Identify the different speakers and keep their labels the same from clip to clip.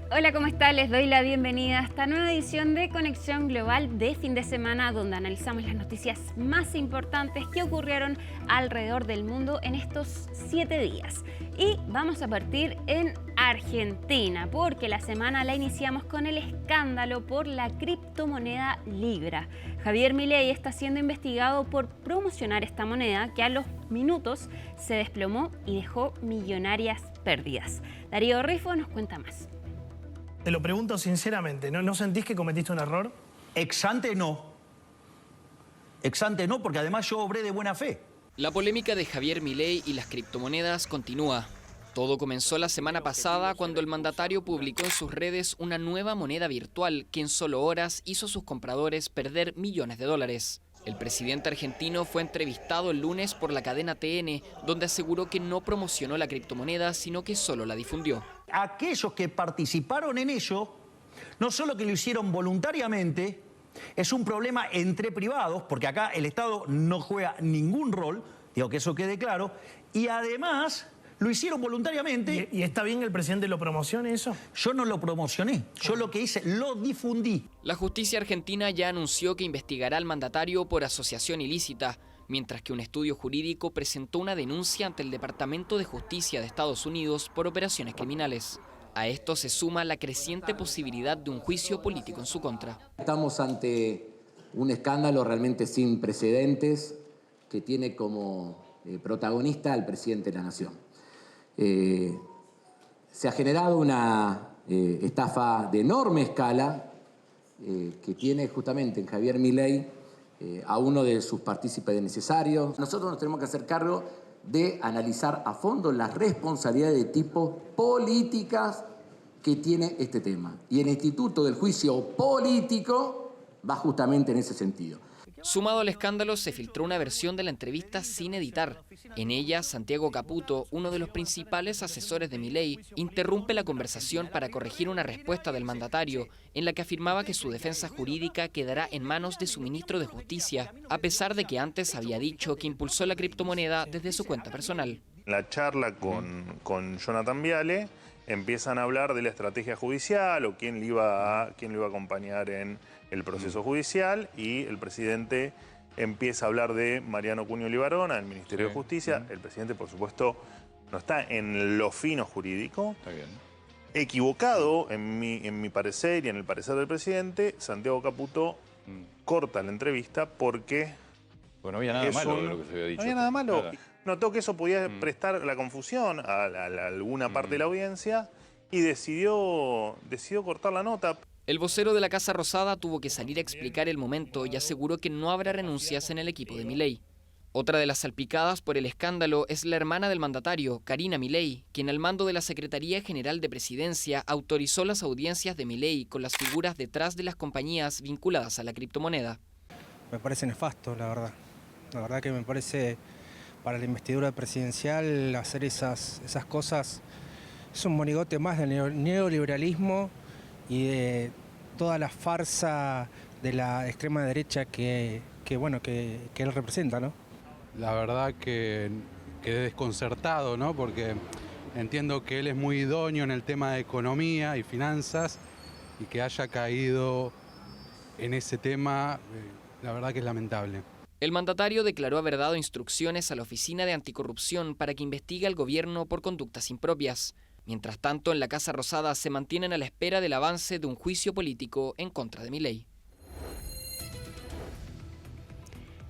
Speaker 1: Hola, ¿cómo está? Les doy la bienvenida a esta nueva edición de Conexión Global de fin de semana, donde analizamos las noticias más importantes que ocurrieron alrededor del mundo en estos 7 días. Y vamos a partir en Argentina, porque la semana la iniciamos con el escándalo por la criptomoneda Libra. Javier Milei está siendo investigado por promocionar esta moneda que a los minutos se desplomó y dejó millonarias pérdidas. Darío Rifo nos cuenta más.
Speaker 2: Te lo pregunto sinceramente, ¿no sentís que cometiste un error?
Speaker 3: Ex ante no. Ex ante no, porque además yo obré de buena fe.
Speaker 4: La polémica de Javier Milei y las criptomonedas continúa. Todo comenzó la semana pasada cuando el mandatario publicó en sus redes una nueva moneda virtual que en solo horas hizo a sus compradores perder millones de dólares. El presidente argentino fue entrevistado el lunes por la cadena TN, donde aseguró que no promocionó la criptomoneda, sino que solo la difundió.
Speaker 3: Aquellos que participaron en ello, no solo que lo hicieron voluntariamente, es un problema entre privados, porque acá el Estado no juega ningún rol, digo que eso quede claro, y además lo hicieron voluntariamente.
Speaker 2: ¿Y está bien que el presidente lo promocione eso?
Speaker 3: Yo no lo promocioné, yo lo que hice, lo difundí.
Speaker 4: La justicia argentina ya anunció que investigará al mandatario por asociación ilícita, mientras que un estudio jurídico presentó una denuncia ante el Departamento de Justicia de Estados Unidos por operaciones criminales. A esto se suma la creciente posibilidad de un juicio político en su contra.
Speaker 5: Estamos ante un escándalo realmente sin precedentes que tiene como protagonista al presidente de la Nación. Se ha generado una estafa de enorme escala que tiene justamente en Javier Milei a uno de sus partícipes necesarios. Nosotros nos tenemos que hacer cargo de analizar a fondo las responsabilidades de tipo políticas que tiene este tema. Y el Instituto del Juicio Político va justamente en ese sentido.
Speaker 4: Sumado al escándalo, se filtró una versión de la entrevista sin editar. En ella, Santiago Caputo, uno de los principales asesores de Milei, interrumpe la conversación para corregir una respuesta del mandatario, en la que afirmaba que su defensa jurídica quedará en manos de su ministro de Justicia, a pesar de que antes había dicho que impulsó la criptomoneda desde su cuenta personal.
Speaker 6: En la charla con Jonathan Viale empiezan a hablar de la estrategia judicial o quién lo iba a acompañar en el proceso judicial, y el presidente empieza a hablar de Mariano Cunio Libarona, del Ministerio de Justicia. El presidente, por supuesto, no está en lo fino jurídico.
Speaker 7: Está bien.
Speaker 6: Equivocado, en mi parecer y en el parecer del presidente, Santiago Caputo corta la entrevista porque...
Speaker 7: Bueno, no había nada malo de lo que se había dicho.
Speaker 6: No había nada malo.
Speaker 7: Claro.
Speaker 6: Notó que eso podía prestar la confusión a alguna parte de la audiencia y decidió cortar la nota.
Speaker 4: El vocero de la Casa Rosada tuvo que salir a explicar el momento y aseguró que no habrá renuncias en el equipo de Milei. Otra de las salpicadas por el escándalo es la hermana del mandatario, Karina Milei, quien al mando de la Secretaría General de Presidencia autorizó las audiencias de Milei con las figuras detrás de las compañías vinculadas a la criptomoneda.
Speaker 8: Me parece nefasto, la verdad. La verdad que me parece, para la investidura presidencial, hacer esas cosas es un monigote más del neoliberalismo y de toda la farsa de la extrema derecha que él representa, ¿no?
Speaker 9: La verdad que quedé desconcertado, ¿no? Porque entiendo que él es muy idóneo en el tema de economía y finanzas, y que haya caído en ese tema, la verdad que es lamentable.
Speaker 4: El mandatario declaró haber dado instrucciones a la Oficina de Anticorrupción para que investigue al gobierno por conductas impropias. Mientras tanto, en la Casa Rosada se mantienen a la espera del avance de un juicio político en contra de Milei.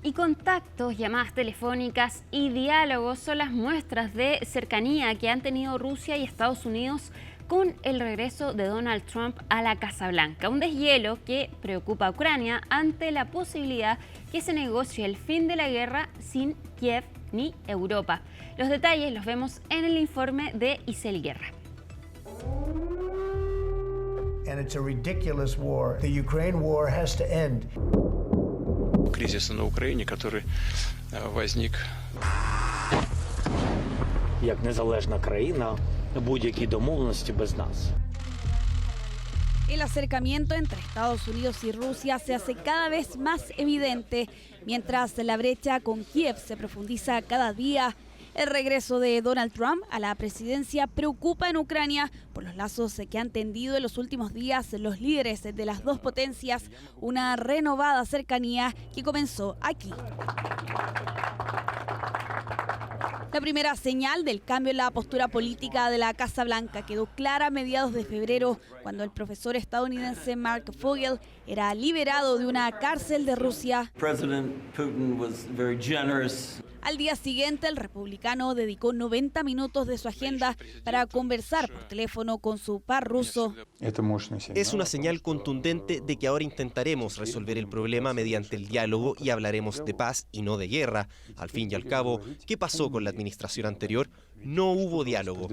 Speaker 1: Y contactos, llamadas telefónicas y diálogos son las muestras de cercanía que han tenido Rusia y Estados Unidos con el regreso de Donald Trump a la Casa Blanca. Un deshielo que preocupa a Ucrania ante la posibilidad que se negocie el fin de la guerra sin Kiev ni Europa. Los detalles los vemos en el informe de Isel Guerra.
Speaker 10: And it's a ridiculous war. The Ukraine war has to end.
Speaker 11: Кризиса на Украине, который возник.
Speaker 12: Як незалежна країна, будь-які домовленості без нас.
Speaker 13: El acercamiento entre Estados Unidos y Rusia se hace cada vez más evidente, mientras la brecha con Kiev se profundiza cada día. El regreso de Donald Trump a la presidencia preocupa en Ucrania por los lazos que han tendido en los últimos días los líderes de las dos potencias, una renovada cercanía que comenzó aquí. La primera señal del cambio en la postura política de la Casa Blanca quedó clara a mediados de febrero, cuando el profesor estadounidense Mark Fogel era liberado de una cárcel de Rusia. Al día siguiente, el republicano dedicó 90 minutos de su agenda para conversar por teléfono con su par ruso.
Speaker 14: Es una señal contundente de que ahora intentaremos resolver el problema mediante el diálogo y hablaremos de paz y no de guerra. Al fin y al cabo, ¿qué pasó con la administración anterior? No hubo diálogo.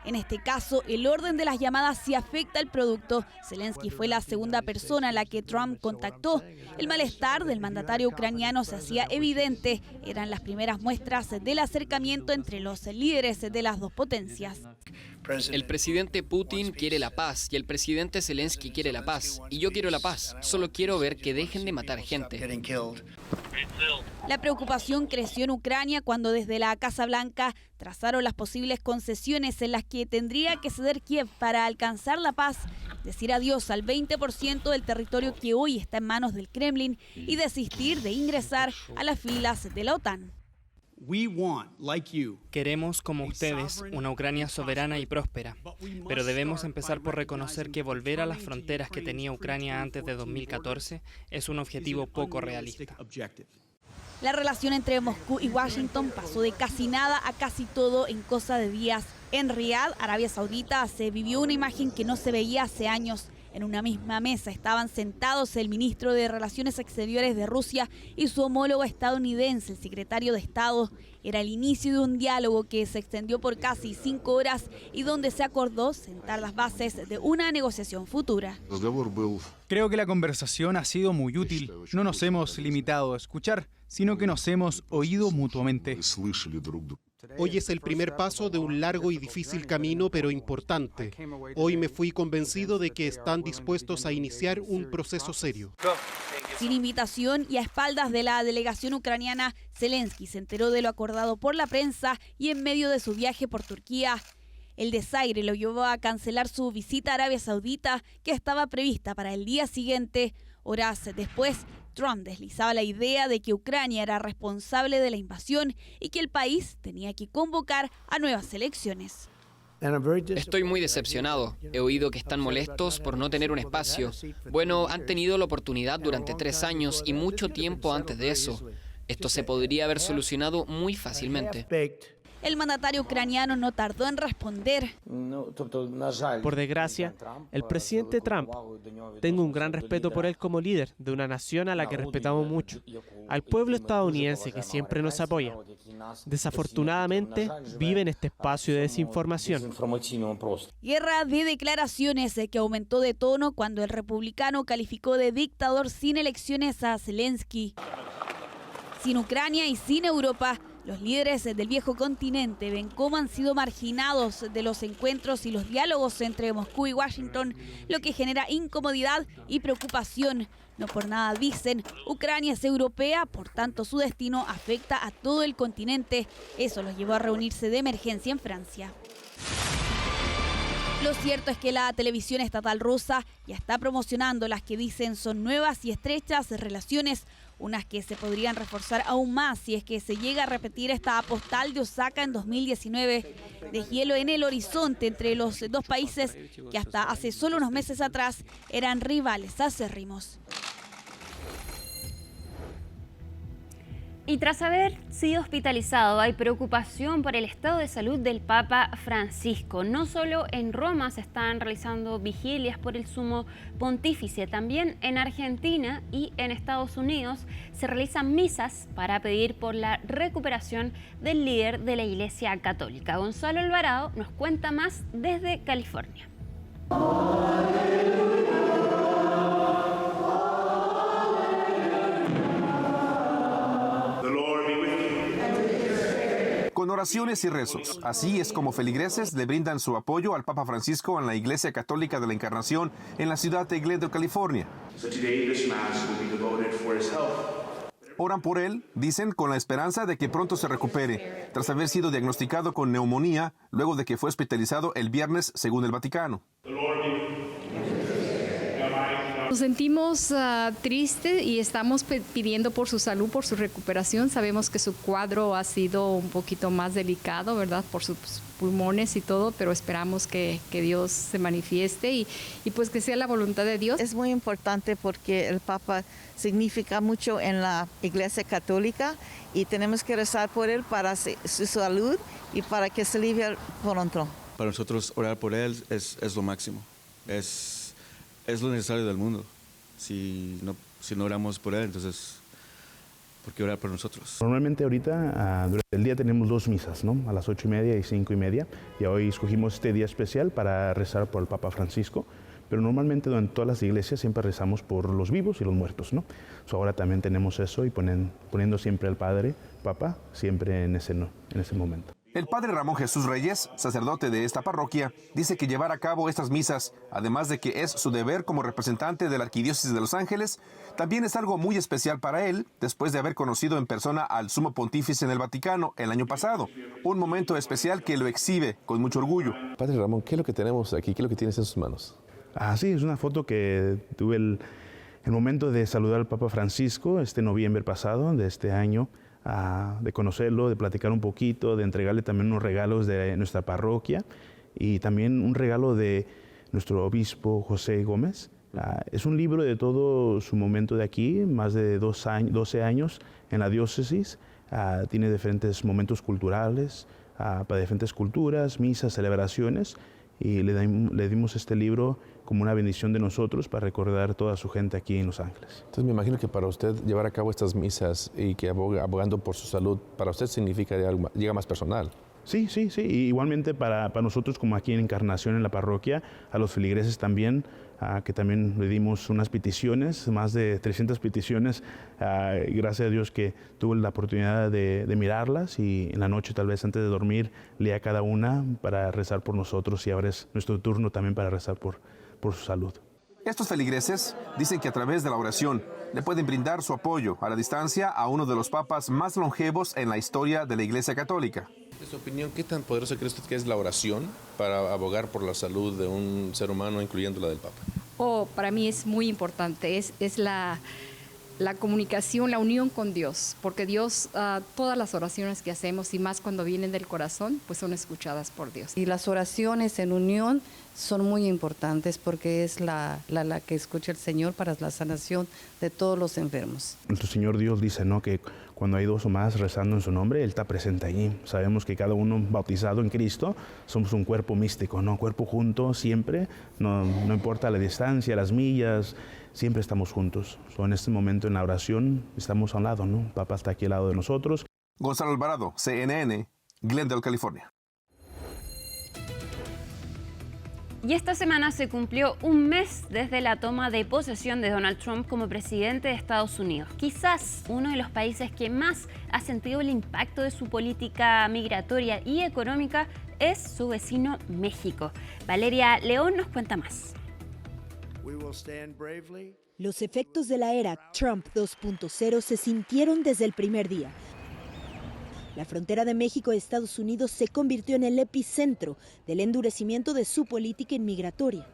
Speaker 13: En este caso, el orden de las llamadas sí afecta al producto. Zelensky fue la segunda persona a la que Trump contactó. El malestar del mandatario ucraniano se hacía evidente. Eran las primeras muestras del acercamiento entre los líderes de las dos potencias.
Speaker 4: El presidente Putin quiere la paz y el presidente Zelensky quiere la paz. Y yo quiero la paz. Solo quiero ver que dejen de matar gente.
Speaker 13: La preocupación creció en Ucrania cuando desde la Casa Blanca trazaron las posibles concesiones en las que tendría que ceder Kiev para alcanzar la paz, decir adiós al 20% del territorio que hoy está en manos del Kremlin y desistir de ingresar a las filas de la OTAN.
Speaker 15: Queremos, como ustedes, una Ucrania soberana y próspera, pero debemos empezar por reconocer que volver a las fronteras que tenía Ucrania antes de 2014 es un objetivo poco realista.
Speaker 13: La relación entre Moscú y Washington pasó de casi nada a casi todo en cosa de días. En Riad, Arabia Saudita, se vivió una imagen que no se veía hace años. En una misma mesa estaban sentados el ministro de Relaciones Exteriores de Rusia y su homólogo estadounidense, el secretario de Estado. Era el inicio de un diálogo que se extendió por casi 5 horas y donde se acordó sentar las bases de una negociación futura.
Speaker 16: Creo que la conversación ha sido muy útil. No nos hemos limitado a escuchar, sino que nos hemos oído mutuamente.
Speaker 17: Hoy es el primer paso de un largo y difícil camino, pero importante. Hoy me fui convencido de que están dispuestos a iniciar un proceso serio.
Speaker 13: Sin invitación y a espaldas de la delegación ucraniana, Zelensky se enteró de lo acordado por la prensa y en medio de su viaje por Turquía. El desaire lo llevó a cancelar su visita a Arabia Saudita, que estaba prevista para el día siguiente. Horas después, Trump deslizaba la idea de que Ucrania era responsable de la invasión y que el país tenía que convocar a nuevas elecciones.
Speaker 4: Estoy muy decepcionado. He oído que están molestos por no tener un espacio. Bueno, han tenido la oportunidad durante 3 años y mucho tiempo antes de eso. Esto se podría haber solucionado muy fácilmente.
Speaker 13: El mandatario ucraniano no tardó en responder.
Speaker 18: Por desgracia, el presidente Trump, tengo un gran respeto por él como líder de una nación a la que respetamos mucho, al pueblo estadounidense que siempre nos apoya. Desafortunadamente, vive en este espacio de desinformación.
Speaker 13: Guerra de declaraciones que aumentó de tono cuando el republicano calificó de dictador sin elecciones a Zelensky. Sin Ucrania y sin Europa, los líderes del viejo continente ven cómo han sido marginados de los encuentros y los diálogos entre Moscú y Washington, lo que genera incomodidad y preocupación. No por nada dicen, Ucrania es europea, por tanto su destino afecta a todo el continente. Eso los llevó a reunirse de emergencia en Francia. Lo cierto es que la televisión estatal rusa ya está promocionando las que dicen son nuevas y estrechas relaciones, unas que se podrían reforzar aún más si es que se llega a repetir esta postal de Osaka en 2019, de hielo en el horizonte entre los dos países que hasta hace solo unos meses atrás eran rivales acérrimos.
Speaker 1: Y tras haber sido hospitalizado, hay preocupación por el estado de salud del Papa Francisco. No solo en Roma se están realizando vigilias por el sumo pontífice, también en Argentina y en Estados Unidos se realizan misas para pedir por la recuperación del líder de la Iglesia Católica. Gonzalo Alvarado nos cuenta más desde California.
Speaker 19: Con oraciones y rezos. Así es como feligreses le brindan su apoyo al Papa Francisco en la Iglesia Católica de la Encarnación en la ciudad de Glendale, California. Oran por él, dicen, con la esperanza de que pronto se recupere, tras haber sido diagnosticado con neumonía luego de que fue hospitalizado el viernes, según el Vaticano.
Speaker 20: Nos sentimos tristes y estamos pidiendo por su salud, por su recuperación. Sabemos que su cuadro ha sido un poquito más delicado, ¿verdad? Por sus pulmones y todo, pero esperamos que Dios se manifieste y pues que sea la voluntad de Dios.
Speaker 21: Es muy importante porque el Papa significa mucho en la Iglesia Católica y tenemos que rezar por él para su salud y para que se alivie pronto.
Speaker 22: Para nosotros orar por él es lo máximo. Es lo necesario del mundo. Si no oramos por él, entonces, ¿por qué orar por nosotros?
Speaker 23: Normalmente ahorita, durante el día tenemos 2 misas, ¿no? A las 8:30 y 5:30. Y hoy escogimos este día especial para rezar por el Papa Francisco. Pero normalmente en todas las iglesias siempre rezamos por los vivos y los muertos, ¿no? Ahora también tenemos eso y poniendo siempre al Padre, Papa, siempre en ese momento.
Speaker 19: El padre Ramón Jesús Reyes, sacerdote de esta parroquia, dice que llevar a cabo estas misas, además de que es su deber como representante de la Arquidiócesis de Los Ángeles, también es algo muy especial para él, después de haber conocido en persona al Sumo Pontífice en el Vaticano el año pasado. Un momento especial que lo exhibe con mucho orgullo.
Speaker 24: Padre Ramón, ¿qué es lo que tenemos aquí? ¿Qué es lo que tienes en sus manos?
Speaker 23: Sí, es una foto que tuve el momento de saludar al Papa Francisco este noviembre pasado de este año. De conocerlo, de platicar un poquito, de entregarle también unos regalos de nuestra parroquia y también un regalo de nuestro obispo José Gómez. Es un libro de todo su momento de aquí, más de 12 años en la diócesis. Tiene diferentes momentos culturales, para diferentes culturas, misas, celebraciones, y le dimos este libro como una bendición de nosotros para recordar a toda su gente aquí en Los Ángeles.
Speaker 24: Entonces me imagino que para usted llevar a cabo estas misas y que abogando por su salud, para usted significa llega más personal.
Speaker 23: Sí. Y igualmente para nosotros como aquí en Encarnación en la parroquia, a los feligreses también, que también le dimos unas peticiones, más de 300 peticiones. Gracias a Dios que tuve la oportunidad de mirarlas y en la noche tal vez antes de dormir lea cada una para rezar por nosotros y ahora es nuestro turno también para rezar por su salud.
Speaker 19: Estos feligreses dicen que a través de la oración le pueden brindar su apoyo a la distancia a uno de los papas más longevos en la historia de la Iglesia Católica.
Speaker 24: En su opinión, ¿qué tan poderosa cree usted que es la oración para abogar por la salud de un ser humano, incluyendo la del Papa?
Speaker 20: Para mí es muy importante, es la comunicación, la unión con Dios, porque Dios, todas las oraciones que hacemos y más cuando vienen del corazón, pues son escuchadas por Dios.
Speaker 21: Y las oraciones en unión son muy importantes porque es la que escucha el Señor para la sanación de todos los enfermos.
Speaker 23: Nuestro Señor Dios dice, ¿no?, que cuando hay 2 o más rezando en su nombre, Él está presente allí. Sabemos que cada uno bautizado en Cristo somos un cuerpo místico, ¿no? Cuerpo junto siempre, no importa la distancia, las millas, siempre estamos juntos. En este momento en la oración estamos a un lado, ¿no? Papá está aquí al lado de nosotros.
Speaker 19: Gonzalo Alvarado, CNN, Glendale, California.
Speaker 1: Y esta semana se cumplió un mes desde la toma de posesión de Donald Trump como presidente de Estados Unidos. Quizás uno de los países que más ha sentido el impacto de su política migratoria y económica es su vecino México. Valeria León nos cuenta más.
Speaker 25: Los efectos de la era Trump 2.0 se sintieron desde el primer día. La frontera de México y Estados Unidos se convirtió en el epicentro del endurecimiento de su política inmigratoria.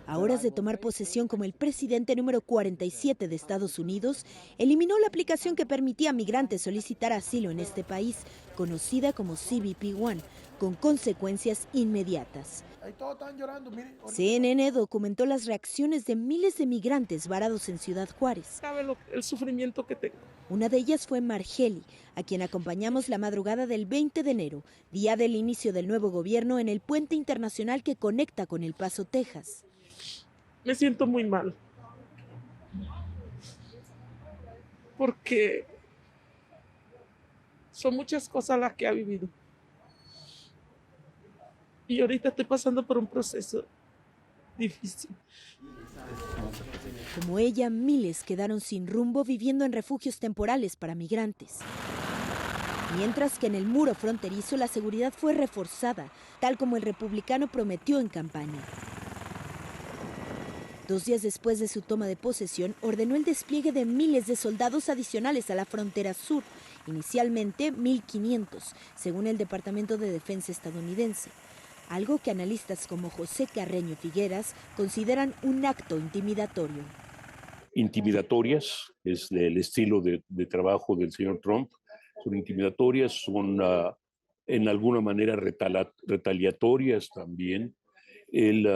Speaker 25: A horas de tomar posesión como el presidente número 47 de Estados Unidos, eliminó la aplicación que permitía a migrantes solicitar asilo en este país, conocida como CBP One, con consecuencias inmediatas. CNN documentó las reacciones de miles de migrantes varados en Ciudad Juárez.
Speaker 26: ¿Sabe el sufrimiento que tengo?
Speaker 25: Una de ellas fue Margeli, a quien acompañamos la madrugada del 20 de enero, día del inicio del nuevo gobierno en el puente internacional que conecta con El Paso, Texas.
Speaker 26: Me siento muy mal. Porque son muchas cosas las que ha vivido. Y ahorita estoy pasando por un proceso difícil.
Speaker 25: Como ella, miles quedaron sin rumbo viviendo en refugios temporales para migrantes. Mientras que en el muro fronterizo la seguridad fue reforzada, tal como el republicano prometió en campaña. 2 días después de su toma de posesión, ordenó el despliegue de miles de soldados adicionales a la frontera sur, inicialmente 1.500, según el Departamento de Defensa estadounidense. Algo que analistas como José Carreño Figueras consideran un acto intimidatorio.
Speaker 2: Intimidatorias, es el estilo de trabajo del señor Trump, son intimidatorias, son en alguna manera retaliatorias también. El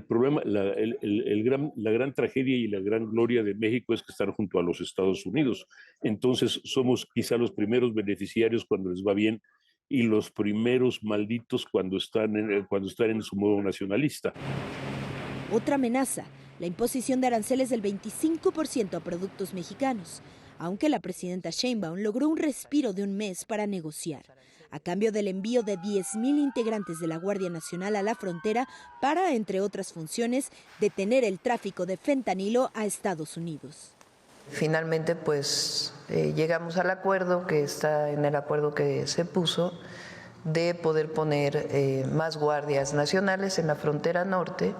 Speaker 2: problema, la gran tragedia y la gran gloria de México es que están junto a los Estados Unidos. Entonces somos quizá los primeros beneficiarios cuando les va bien y los primeros malditos cuando están en su modo nacionalista.
Speaker 25: Otra amenaza, la imposición de aranceles del 25% a productos mexicanos, aunque la presidenta Sheinbaum logró un respiro de un mes para negociar, a cambio del envío de 10,000 integrantes de la Guardia Nacional a la frontera para, entre otras funciones, detener el tráfico de fentanilo a Estados Unidos.
Speaker 3: Finalmente, llegamos al acuerdo, que está en el acuerdo que se puso, de poder poner más guardias nacionales en la frontera norte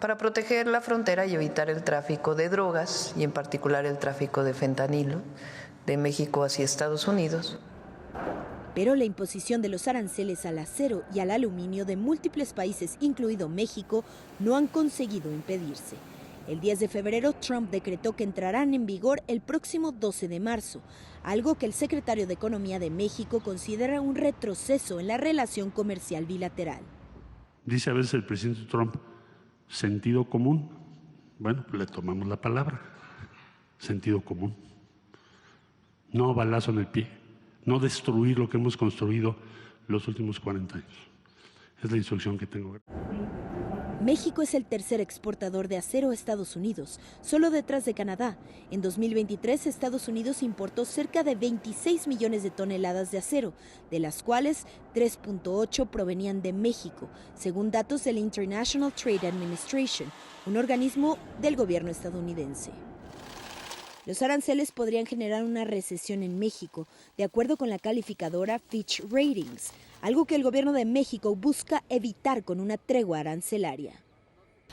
Speaker 3: para proteger la frontera y evitar el tráfico de drogas, y en particular el tráfico de fentanilo de México hacia Estados Unidos.
Speaker 25: Pero la imposición de los aranceles al acero y al aluminio de múltiples países, incluido México, no han conseguido impedirse. El 10 de febrero, Trump decretó que entrarán en vigor el próximo 12 de marzo, algo que el secretario de Economía de México considera un retroceso en la relación comercial bilateral.
Speaker 5: Dice a veces el presidente Trump, sentido común. Bueno, le tomamos la palabra, sentido común. No balazo en el pie, no destruir lo que hemos construido los últimos 40 años. Es la instrucción que tengo.
Speaker 25: México es el tercer exportador de acero a Estados Unidos, solo detrás de Canadá. En 2023, Estados Unidos importó cerca de 26 millones de toneladas de acero, de las cuales 3.8 provenían de México, según datos del International Trade Administration, un organismo del gobierno estadounidense. Los aranceles podrían generar una recesión en México, de acuerdo con la calificadora Fitch Ratings, algo que el gobierno de México busca evitar con una tregua arancelaria.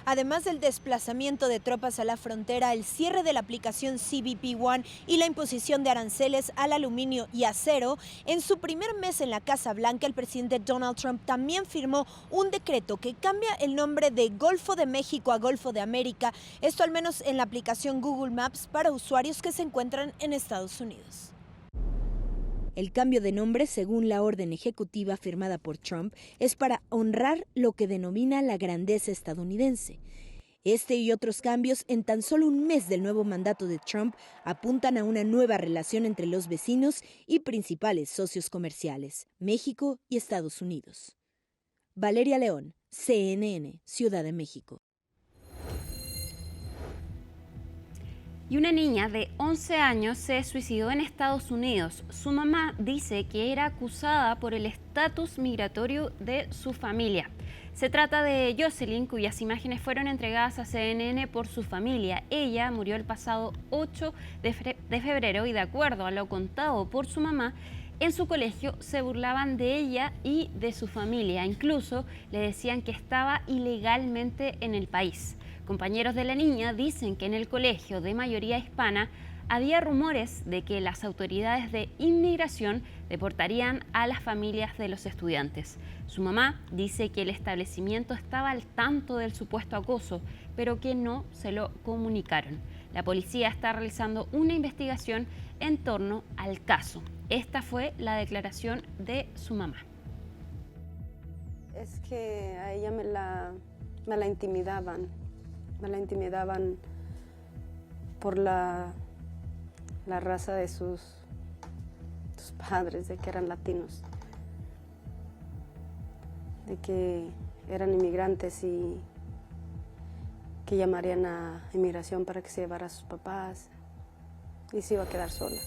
Speaker 25: Además del desplazamiento de tropas a la frontera, el cierre de la aplicación CBP One y la imposición de aranceles al aluminio y acero, en su primer mes en la Casa Blanca, el presidente Donald Trump también firmó un decreto que cambia el nombre de Golfo de México a Golfo de América, esto al menos en la aplicación Google Maps para usuarios que se encuentran en Estados Unidos. El cambio de nombre, según la orden ejecutiva firmada por Trump, es para honrar lo que denomina la grandeza estadounidense. Este y otros cambios en tan solo un mes del nuevo mandato de Trump apuntan a una nueva relación entre los vecinos y principales socios comerciales, México y Estados Unidos. Valeria León, CNN, Ciudad de México.
Speaker 1: Y una niña de 11 años se suicidó en Estados Unidos. Su mamá dice que era acusada por el estatus migratorio de su familia. Se trata de Jocelyn, cuyas imágenes fueron entregadas a CNN por su familia. Ella murió el pasado 8 de febrero y, de acuerdo a lo contado por su mamá, en su colegio se burlaban de ella y de su familia. Incluso le decían que estaba ilegalmente en el país. Compañeros de la niña dicen que en el colegio de mayoría hispana había rumores de que las autoridades de inmigración deportarían a las familias de los estudiantes. Su mamá dice que el establecimiento estaba al tanto del supuesto acoso, pero que no se lo comunicaron. La policía está realizando una investigación en torno al caso. Esta fue la declaración de su mamá.
Speaker 6: Es que a ella me la intimidaban. Me la intimidaban por la raza de sus padres, de que eran latinos, de que eran inmigrantes y que llamarían a inmigración para que se llevara a sus papás y se iba a quedar sola.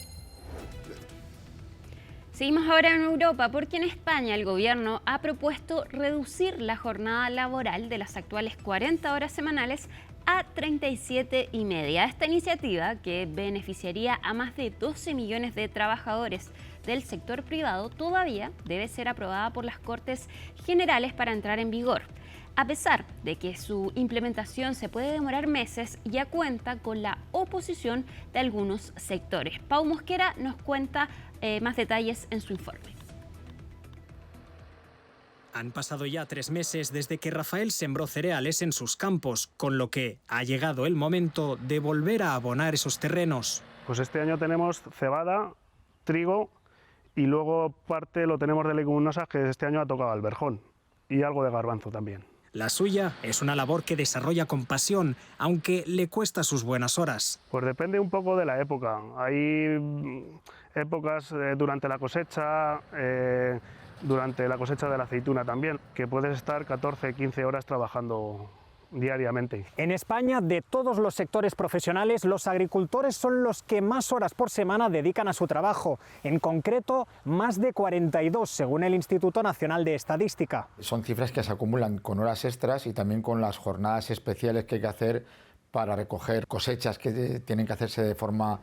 Speaker 1: Seguimos ahora en Europa, porque en España el gobierno ha propuesto reducir la jornada laboral de las actuales 40 horas semanales a 37,5. Esta iniciativa, que beneficiaría a más de 12 millones de trabajadores del sector privado, todavía debe ser aprobada por las Cortes Generales para entrar en vigor. A pesar de que su implementación se puede demorar meses, ya cuenta con la oposición de algunos sectores. Pau Mosquera nos cuenta más detalles en su informe.
Speaker 7: Han pasado ya 3 meses desde que Rafael sembró cereales en sus campos, con lo que ha llegado el momento de volver a abonar esos terrenos.
Speaker 8: Pues este año tenemos cebada, trigo y luego parte lo tenemos de leguminosas, que este año ha tocado alberjón y algo de garbanzo también.
Speaker 7: La suya es una labor que desarrolla con pasión, aunque le cuesta sus buenas horas.
Speaker 8: Pues depende un poco de la época. Hay épocas durante la cosecha, durante la cosecha de la aceituna también, que puedes estar 14, 15 horas trabajando diariamente.
Speaker 7: En España, de todos los sectores profesionales, los agricultores son los que más horas por semana dedican a su trabajo. En concreto, más de 42, según el Instituto Nacional de Estadística.
Speaker 9: Son cifras que se acumulan con horas extras y también con las jornadas especiales que hay que hacer para recoger cosechas que tienen que hacerse de forma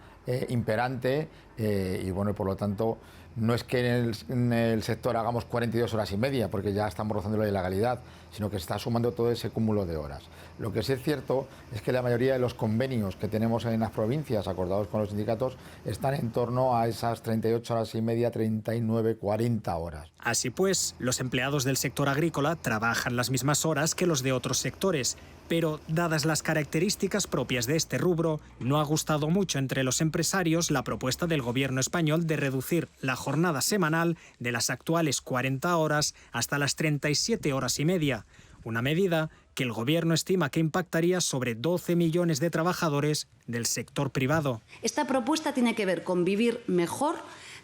Speaker 9: imperante y bueno, por lo tanto no es que en el sector hagamos 42 horas y media, porque ya estamos rozando la ilegalidad, sino que se está sumando todo ese cúmulo de horas. Lo que sí es cierto es que la mayoría de los convenios que tenemos en las provincias, acordados con los sindicatos, están en torno a esas 38 horas y media, 39, 40 horas.
Speaker 7: Así pues, los empleados del sector agrícola trabajan las mismas horas que los de otros sectores, pero dadas las características propias de este rubro, no ha gustado mucho entre los empresarios la propuesta del gobierno español de reducir la jornada semanal de las actuales 40 horas hasta las 37 horas y media, una medida que el gobierno estima que impactaría sobre 12 millones de trabajadores del sector privado.
Speaker 10: Esta propuesta tiene que ver con vivir mejor,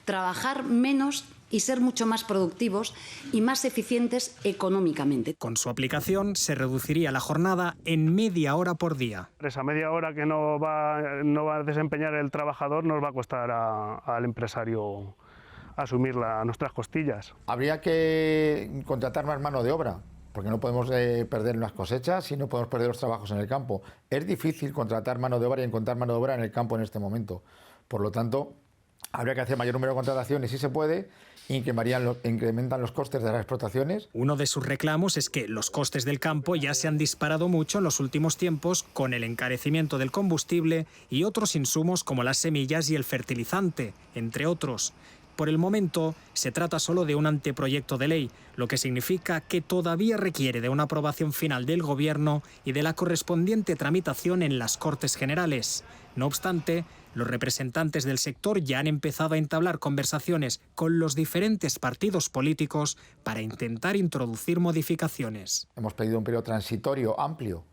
Speaker 10: trabajar menos y ser mucho más productivos y más eficientes económicamente.
Speaker 7: Con su aplicación se reduciría la jornada en media hora por día.
Speaker 8: Esa media hora que no va a desempeñar el trabajador nos va a costar al empresario asumirla a nuestras costillas.
Speaker 9: Habría que contratar más mano de obra, porque no podemos perder las cosechas y no podemos perder los trabajos en el campo. Es difícil contratar mano de obra y encontrar mano de obra en el campo en este momento. Por lo tanto, habría que hacer mayor número de contrataciones si se puede, incrementan los costes de las explotaciones.
Speaker 7: Uno de sus reclamos es que los costes del campo ya se han disparado mucho en los últimos tiempos con el encarecimiento del combustible y otros insumos como las semillas y el fertilizante, entre otros. Por el momento, se trata solo de un anteproyecto de ley, lo que significa que todavía requiere de una aprobación final del Gobierno y de la correspondiente tramitación en las Cortes Generales. No obstante, los representantes del sector ya han empezado a entablar conversaciones con los diferentes partidos políticos para intentar introducir modificaciones.
Speaker 9: Hemos pedido un periodo transitorio amplio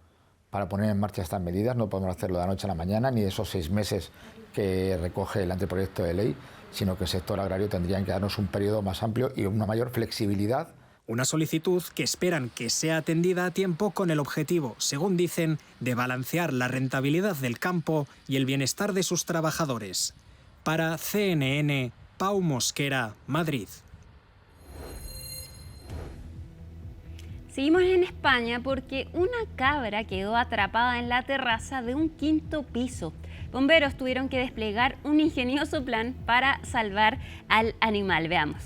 Speaker 9: para poner en marcha estas medidas. No podemos hacerlo de la noche a la mañana, ni esos 6 meses que recoge el anteproyecto de ley, sino que el sector agrario tendría que darnos un periodo más amplio y una mayor flexibilidad.
Speaker 7: Una solicitud que esperan que sea atendida a tiempo con el objetivo, según dicen, de balancear la rentabilidad del campo y el bienestar de sus trabajadores. Para CNN, Pau Mosquera, Madrid.
Speaker 1: Seguimos en España porque una cabra quedó atrapada en la terraza de un 5º piso. Bomberos tuvieron que desplegar un ingenioso plan para salvar al animal. Veamos.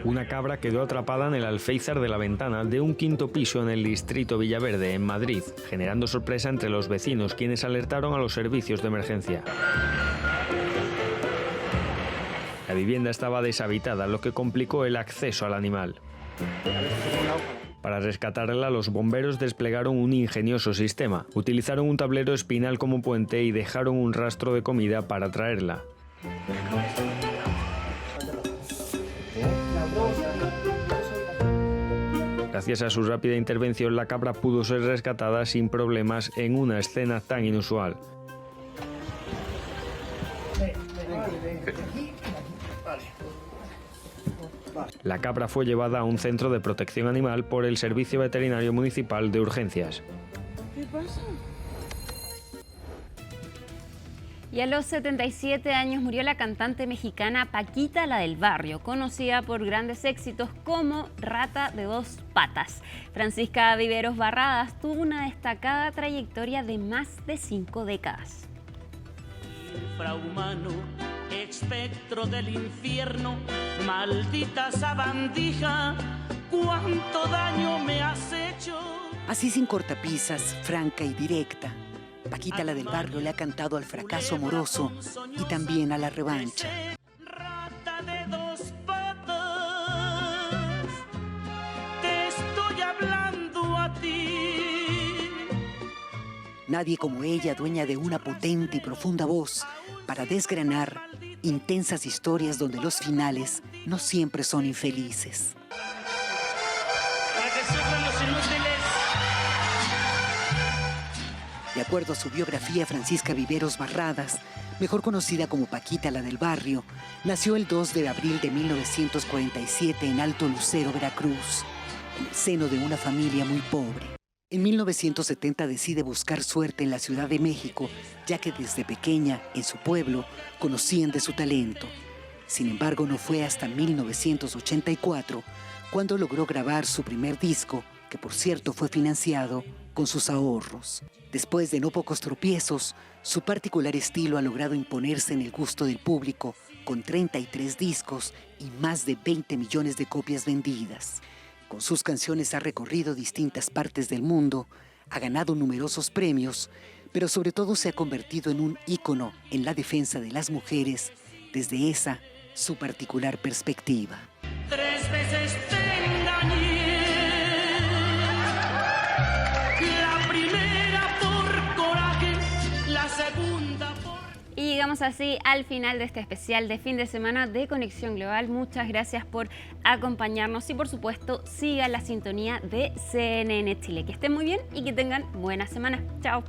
Speaker 11: Una cabra quedó atrapada en el alféizar de la ventana de un 5º piso en el distrito Villaverde, en Madrid, generando sorpresa entre los vecinos, quienes alertaron a los servicios de emergencia. La vivienda estaba deshabitada, lo que complicó el acceso al animal. Para rescatarla, los bomberos desplegaron un ingenioso sistema. Utilizaron un tablero espinal como puente y dejaron un rastro de comida para traerla. Gracias a su rápida intervención, la cabra pudo ser rescatada sin problemas en una escena tan inusual. La cabra fue llevada a un centro de protección animal por el Servicio Veterinario Municipal de Urgencias.
Speaker 1: ¿Qué pasa? Y a los 77 años murió la cantante mexicana Paquita, la del Barrio, conocida por grandes éxitos como Rata de 2 patas. Francisca Viveros Barradas tuvo una destacada trayectoria de más de 5 décadas.
Speaker 12: Infrahumano, espectro del infierno, maldita sabandija,
Speaker 26: cuánto daño me has hecho.
Speaker 4: Así sin cortapisas, franca y directa, Paquita la del barrio le ha cantado al fracaso amoroso y también a la revancha.
Speaker 26: Rata de dos patas, te estoy hablando a ti.
Speaker 4: Nadie como ella, dueña de una potente y profunda voz, para desgranar intensas historias donde los finales no siempre son infelices.
Speaker 26: Para que sufran los inútiles.
Speaker 4: De acuerdo a su biografía, Francisca Viveros Barradas, mejor conocida como Paquita la del barrio, nació el 2 de abril de 1947 en Alto Lucero, Veracruz, en el seno de una familia muy pobre. En 1970 decide buscar suerte en la Ciudad de México, ya que desde pequeña, en su pueblo, conocían de su talento. Sin embargo, no fue hasta 1984 cuando logró grabar su primer disco, que por cierto fue financiado con sus ahorros. Después de no pocos tropiezos, su particular estilo ha logrado imponerse en el gusto del público, con 33 discos y más de 20 millones de copias vendidas. Con sus canciones ha recorrido distintas partes del mundo, ha ganado numerosos premios, pero sobre todo se ha convertido en un ícono en la defensa de las mujeres desde esa, su particular perspectiva.
Speaker 26: 3 veces te engañé, la primera por coraje, la segunda por...
Speaker 1: Y llegamos así al final de este especial de fin de semana de Conexión Global. Muchas gracias por acompañarnos y por supuesto siga la sintonía de CNN Chile. Que estén muy bien y que tengan buena semana. Chao.